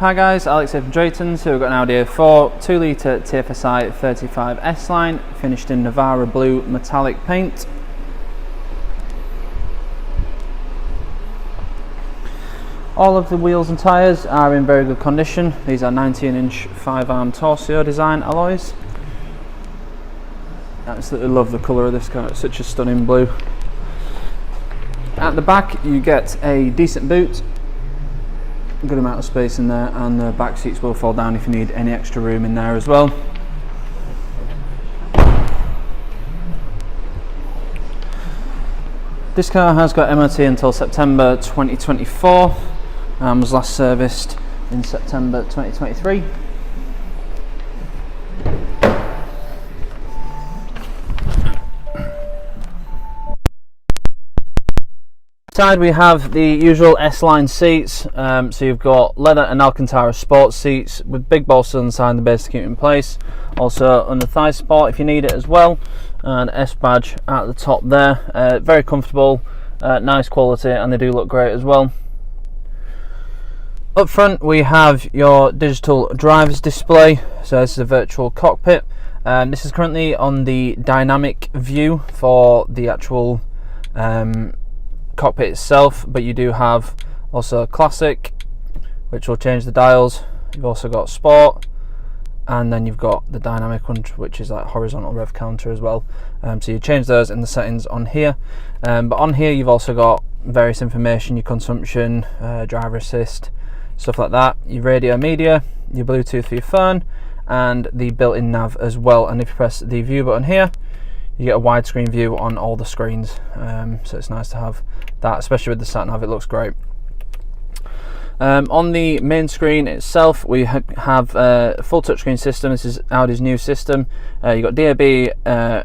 Hi guys, Alex here from Drayton. So we've got an Audi A4 2 litre TFSI 35 S-Line finished in Navara blue metallic paint. All of the wheels and tyres are in very good condition. These are 19-inch 5-arm Torsion design alloys. Absolutely love the colour of this car, it's such a stunning blue. At the back you get a decent boot, a good amount of space in there, and the back seats will fall down if you need any extra room in there as well. This car has got MOT until September 2024 and was last serviced in September 2023. Inside we have the usual S-Line seats, so you've got leather and Alcantara sports seats with big bolsters on the side and the base to keep in place. Also under thigh support if you need it as well, and S badge at the top there. Very comfortable, nice quality, and they do look great as well. Up front we have your digital driver's display, so this is a virtual cockpit. This is currently on the dynamic view for the actual cockpit itself, but you do have also classic, which will change the dials. You've also got sport, and then you've got the dynamic one, which is like horizontal rev counter as well. So you change those in the settings on here, but on here you've also got various information, your consumption, driver assist, stuff like that, your radio media, your Bluetooth for your phone, and the built-in nav as well. And if you press the view button here, you get a widescreen view on all the screens, so it's nice to have that, especially with the sat nav. It looks great. On the main screen itself we have a full touchscreen system. This is Audi's new system. You've got DAB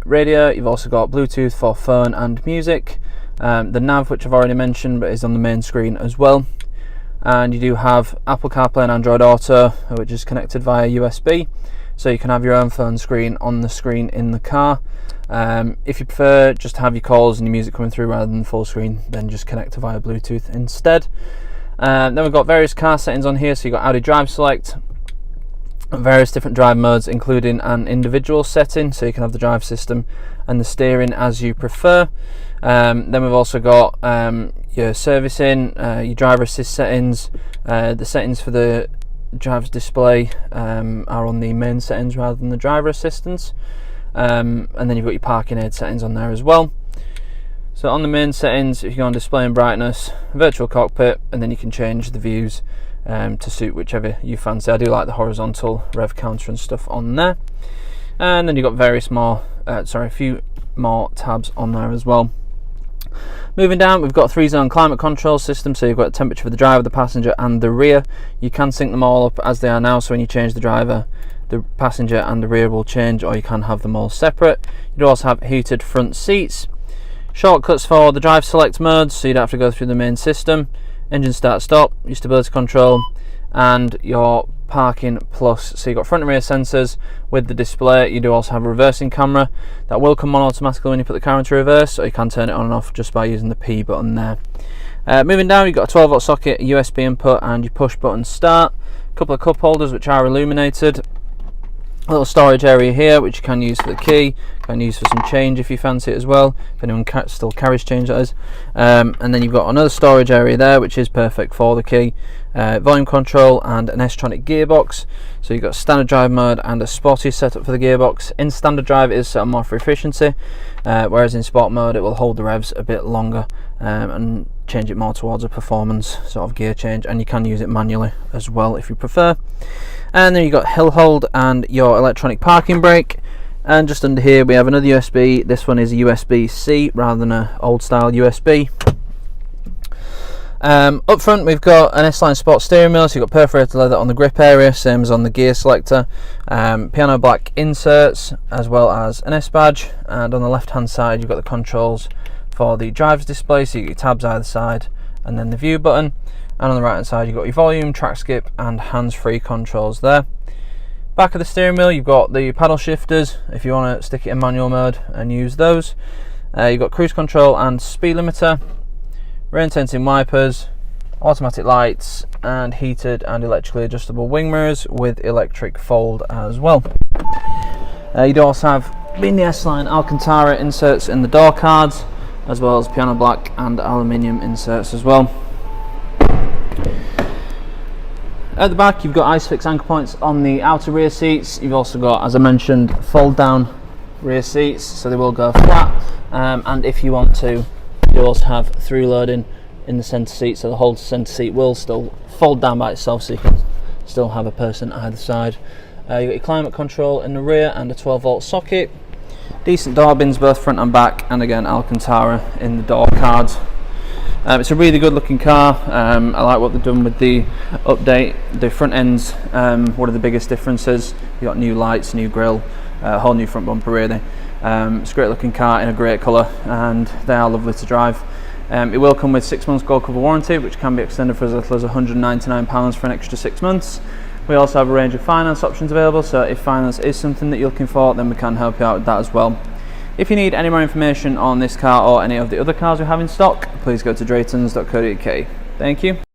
radio, you've also got Bluetooth for phone and music, the nav, which I've already mentioned, but is on the main screen as well. And you do have Apple CarPlay and Android Auto, which is connected via USB, so you can have your own phone screen on the screen in the car. If you prefer just to have your calls and your music coming through rather than full screen, then just connect to via Bluetooth instead. Then we've got various car settings on here, so you've got Audi Drive Select, various different drive modes including an individual setting, so you can have the drive system and the steering as you prefer. Then we've also got your servicing, your driver assist settings, the settings for the driver's display are on the main settings rather than the driver assistance. And then you've got your parking aid settings on there as well. So on the main settings, if you go on display and brightness, virtual cockpit, and then you can change the views to suit whichever you fancy. I do like the horizontal rev counter and stuff on there. And then you've got various more, a few more tabs on there as well. Moving down, we've got a 3-zone climate control system, so you've got temperature for the driver, the passenger and the rear. You can sync them all up as they are now, so when you change the driver, the passenger and the rear will change, or you can have them all separate. You do also have heated front seats, shortcuts for the drive select modes, so you don't have to go through the main system, engine start stop, your stability control, and your parking plus. So you've got front and rear sensors with the display. You do also have a reversing camera that will come on automatically when you put the car into reverse, or you can turn it on and off just by using the P button there. Moving down, you've got a 12-volt socket, a USB input, and your push button start. A couple of cup holders which are illuminated. A little storage area here which you can use for the key, can use for some change if you fancy it as well, if anyone still carries change, that is. And then you've got another storage area there which is perfect for the key, volume control and an S-Tronic gearbox. So you've got standard drive mode and a sporty setup for the gearbox. In standard drive it is set on more for efficiency, whereas in sport mode it will hold the revs a bit longer and change it more towards a performance sort of gear change, and you can use it manually as well if you prefer. And then you've got hill hold and your electronic parking brake. And just under here we have another USB. This one is a USB-C rather than an old style USB. Up front we've got an S-Line Sport steering wheel, so you've got perforated leather on the grip area, same as on the gear selector. Piano black inserts as well as an S badge, and on the left hand side you've got the controls for the driver's display, so you get your tabs either side and then the view button. And on the right hand side you've got your volume, track skip and hands-free controls there. Back of the steering wheel you've got the paddle shifters if you want to stick it in manual mode and use those. You've got cruise control and speed limiter, rain sensing wipers, automatic lights, and heated and electrically adjustable wing mirrors with electric fold as well. You do also have, being the S-Line, Alcantara inserts in the door cards, as well as piano black and aluminium inserts as well. At the back you've got ISOFIX anchor points on the outer rear seats. You've also got, as I mentioned, fold down rear seats, so they will go flat, and if you want to, you also have through loading in the centre seat, so the whole centre seat will still fold down by itself, so you can still have a person either side. You've got your climate control in the rear and a 12-volt socket. Decent door bins both front and back, and again Alcantara in the door cards. It's a really good looking car. I like what they've done with the update. The front end's one of the biggest differences. You've got new lights, new grille, a whole new front bumper really. It's a great looking car in a great colour, and they are lovely to drive. It will come with 6 months gold cover warranty, which can be extended for as little as £199 for an extra 6 months. We also have a range of finance options available, so if finance is something that you're looking for, then we can help you out with that as well. If you need any more information on this car or any of the other cars we have in stock, please go to draytons.co.uk. Thank you.